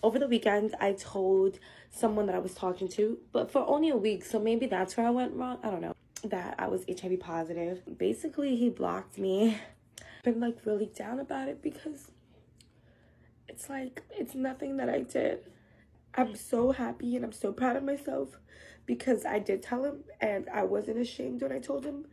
Over the weekend, I told someone that I was talking to, but for only a week, so maybe that's where I went wrong. I don't know. That I was HIV positive. Basically, he blocked me. Been like really down about it because it's like it's nothing that I did. I'm so happy and I'm so proud of myself because I did tell him and I wasn't ashamed when I told him.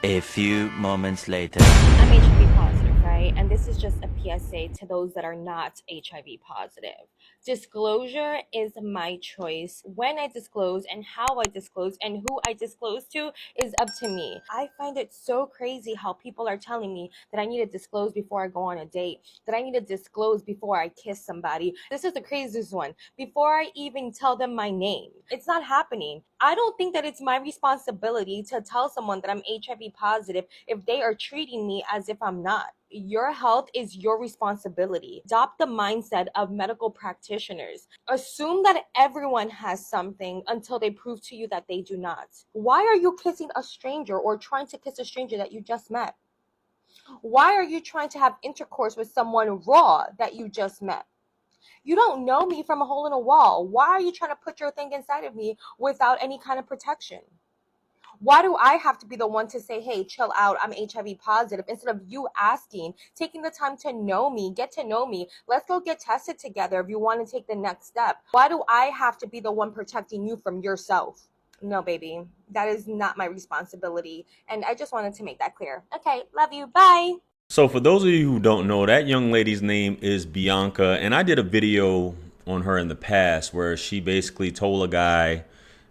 A few moments later. I'm HIV positive, right? And this is just a PSA to those that are not HIV positive. Disclosure is my choice. When I disclose and how I disclose and who I disclose to is up to me. I find it so crazy how people are telling me that I need to disclose before I go on a date, that I need to disclose before I kiss somebody. This is the craziest one. Before I even tell them my name. It's not happening. I don't think that it's my responsibility to tell someone that I'm HIV positive if they are treating me as if I'm not. Your health is your responsibility. Adopt the mindset of medical practitioners. Assume that everyone has something until they prove to you that they do not. Why are you kissing a stranger or trying to kiss a stranger that you just met? Why are you trying to have intercourse with someone raw that you just met? You don't know me from a hole in a wall. Why are you trying to put your thing inside of me without any kind of protection? Why do I have to be the one to say, hey, chill out, I'm HIV positive, instead of you asking, taking the time to know me, get to know me, let's go get tested together if you want to take the next step? Why do I have to be the one protecting you from yourself? No, baby, that is not my responsibility. And I just wanted to make that clear. Okay, love you, bye. So for those of you who don't know, that young lady's name is Bianca, and I did a video on her in the past where she basically told a guy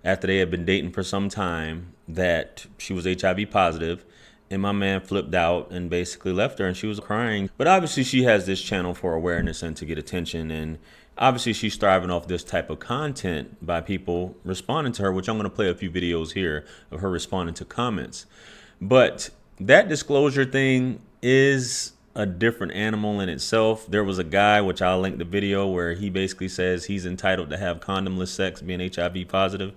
after they had been dating for some time that she was HIV positive, and my man flipped out and basically left her, and she was crying. But obviously she has this channel for awareness and to get attention, and obviously she's thriving off this type of content by people responding to her, which I'm going to play a few videos here of her responding to comments. But that disclosure thing is a different animal in itself. There was a guy, which I'll link the video, where he basically says he's entitled to have condomless sex being HIV positive,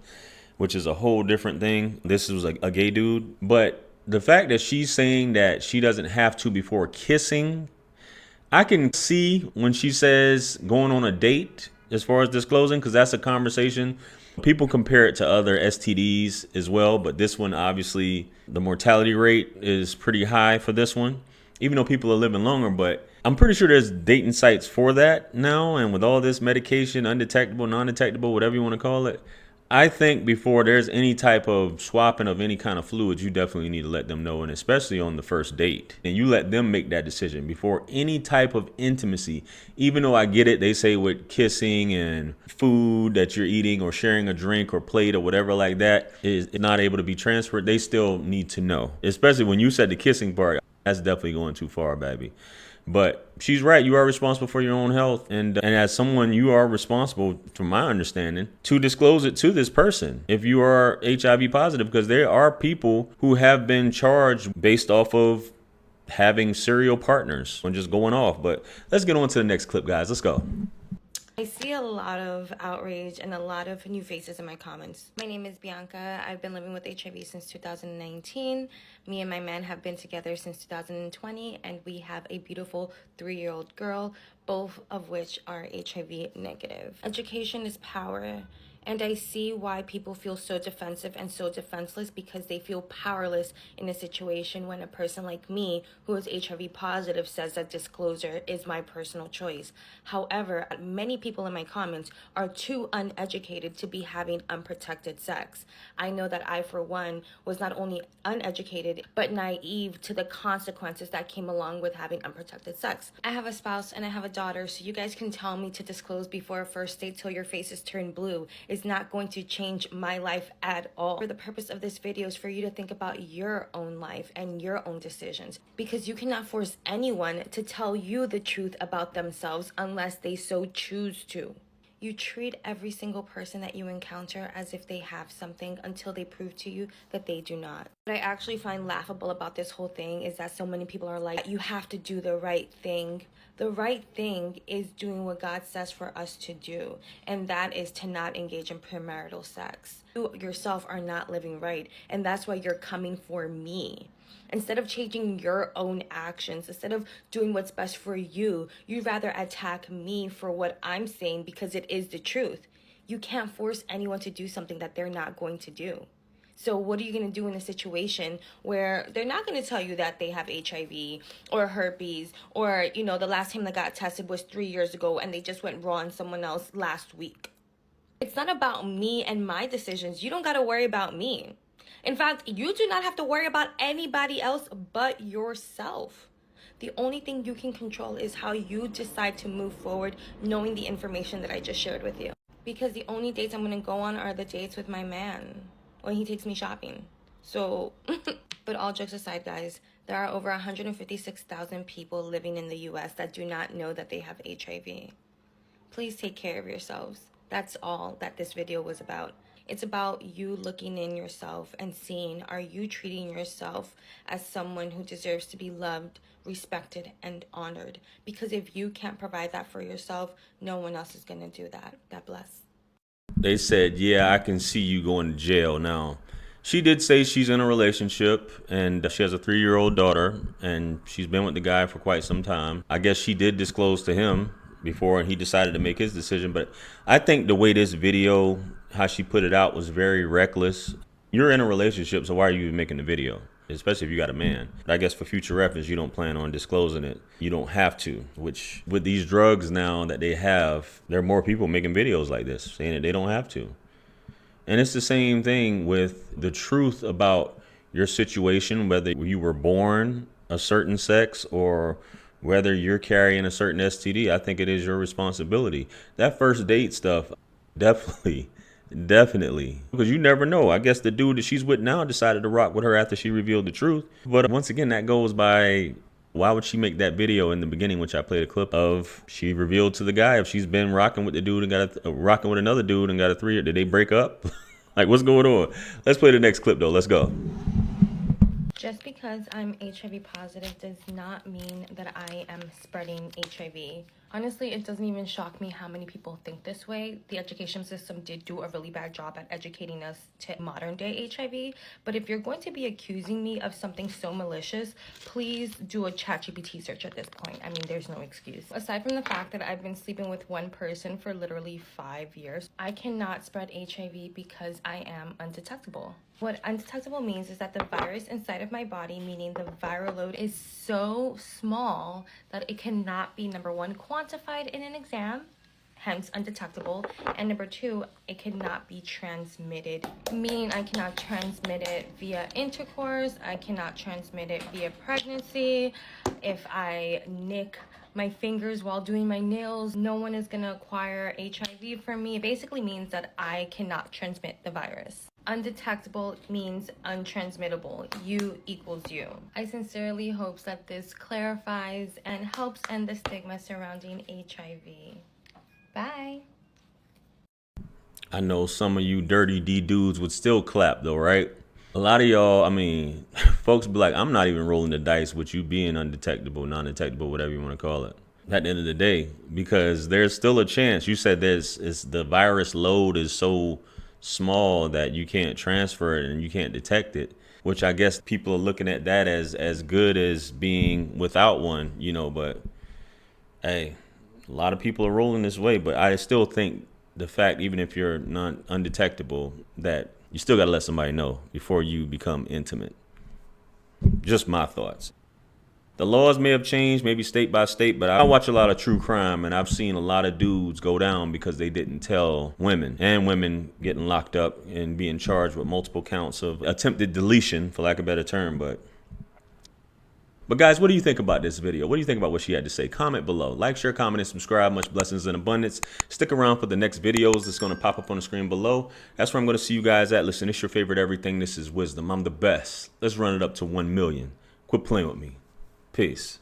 which is a whole different thing. This was a gay dude. But the fact that she's saying that she doesn't have to before kissing, I can see when she says going on a date as far as disclosing, because that's a conversation. People compare it to other STDs as well, but this one, obviously, the mortality rate is pretty high for this one, even though people are living longer. But I'm pretty sure there's dating sites for that now. And with all this medication, undetectable, non-detectable, whatever you want to call it, I think before there's any type of swapping of any kind of fluids, you definitely need to let them know, and especially on the first date. And you let them make that decision before any type of intimacy. Even though I get it, they say with kissing and food that you're eating or sharing a drink or plate or whatever like that is not able to be transferred, they still need to know. Especially when you said the kissing part, that's definitely going too far, baby. But she's right. You are responsible for your own health. And as someone, you are responsible, from my understanding, to disclose it to this person if you are HIV positive, because there are people who have been charged based off of having serial partners and just going off. But let's get on to the next clip, guys. Let's go. I see a lot of outrage and a lot of new faces in my comments. My name is Bianca. I've been living with HIV since 2019. Me and my man have been together since 2020, and we have a beautiful 3-year-old girl, both of which are HIV negative. Education is power. And I see why people feel so defensive and so defenseless, because they feel powerless in a situation when a person like me, who is HIV positive, says that disclosure is my personal choice. However, many people in my comments are too uneducated to be having unprotected sex. I know that I, for one, was not only uneducated, but naive to the consequences that came along with having unprotected sex. I have a spouse and I have a daughter, so you guys can tell me to disclose before a first date till your faces turn blue. Is not going to change my life at all. For the purpose of this video is for you to think about your own life and your own decisions, because you cannot force anyone to tell you the truth about themselves unless they so choose to. You treat every single person that you encounter as if they have something until they prove to you that they do not. What I actually find laughable about this whole thing is that so many people are like, you have to do the right thing. The right thing is doing what God says for us to do, and that is to not engage in premarital sex. You yourself are not living right, and that's why you're coming for me. Instead of changing your own actions, instead of doing what's best for you, you'd rather attack me for what I'm saying because it is the truth. You can't force anyone to do something that they're not going to do. So what are you going to do in a situation where they're not going to tell you that they have HIV or herpes, or, you know, the last time they got tested was 3 years ago and they just went raw on someone else last week? It's not about me and my decisions. You don't got to worry about me. In fact, you do not have to worry about anybody else but yourself. The only thing you can control is how you decide to move forward, knowing the information that I just shared with you. Because the only dates I'm going to go on are the dates with my man when he takes me shopping. So, but all jokes aside, guys, there are over 156,000 people living in the US that do not know that they have HIV. Please take care of yourselves. That's all that this video was about. It's about you looking in yourself and seeing, are you treating yourself as someone who deserves to be loved, respected, and honored? Because if you can't provide that for yourself, no one else is going to do that. God bless. They said, yeah, I can see you going to jail now. She did say she's in a relationship and she has a 3-year-old daughter and she's been with the guy for quite some time. I guess she did disclose to him before and he decided to make his decision. But I think the way this video, how she put it out, was very reckless. You're in a relationship, so why are you even making the video? Especially if you got a man. But I guess for future reference, you don't plan on disclosing it. You don't have to, which with these drugs now that they have, there are more people making videos like this saying that they don't have to. And it's the same thing with the truth about your situation, whether you were born a certain sex or whether you're carrying a certain STD. I think it is your responsibility. That first date stuff, definitely, because you never know. I guess the dude that she's with now decided to rock with her after she revealed the truth. But once again, that goes by, why would she make that video in the beginning, which I played a clip of? She revealed to the guy if she's been rocking with the dude and got rocking with another dude and got a 3. Did they break up? Like, what's going on? Let's play the next clip though. Let's go. Just because I'm HIV positive does not mean that I am spreading HIV. Honestly, it doesn't even shock me how many people think this way. The education system did do a really bad job at educating us to modern day HIV. But if you're going to be accusing me of something so malicious, please do a ChatGPT search at this point. I mean, there's no excuse. Aside from the fact that I've been sleeping with one person for literally 5 years, I cannot spread HIV because I am undetectable. What undetectable means is that the virus inside of my body, meaning the viral load, is so small that it cannot be, number one, quantified in an exam, hence undetectable, and number two, it cannot be transmitted, meaning I cannot transmit it via intercourse, I cannot transmit it via pregnancy. If I nick my fingers while doing my nails, no one is gonna acquire HIV from me. It basically means that I cannot transmit the virus. Undetectable means untransmittable. You equals you. I sincerely hope that this clarifies and helps end the stigma surrounding HIV. Bye. I know some of you dirty D dudes would still clap though, right? A lot of y'all, I mean, folks be like, I'm not even rolling the dice with you being undetectable, non-detectable, whatever you want to call it. At the end of the day, because there's still a chance. You said the virus load is so small that you can't transfer it and you can't detect it, which I guess people are looking at that as good as being without one, you know. But hey, a lot of people are rolling this way. But I still think the fact, even if you're not undetectable, that you still got to let somebody know before you become intimate. Just my thoughts. The laws may have changed, maybe state by state, but I watch a lot of true crime and I've seen a lot of dudes go down because they didn't tell women, and women getting locked up and being charged with multiple counts of attempted deletion, for lack of a better term. But guys, what do you think about this video? What do you think about what she had to say? Comment below. Like, share, comment, and subscribe. Much blessings and abundance. Stick around for the next videos that's going to pop up on the screen below. That's where I'm going to see you guys at. Listen, it's your favorite everything. This is Wisdom. I'm the best. Let's run it up to 1 million. Quit playing with me. Peace.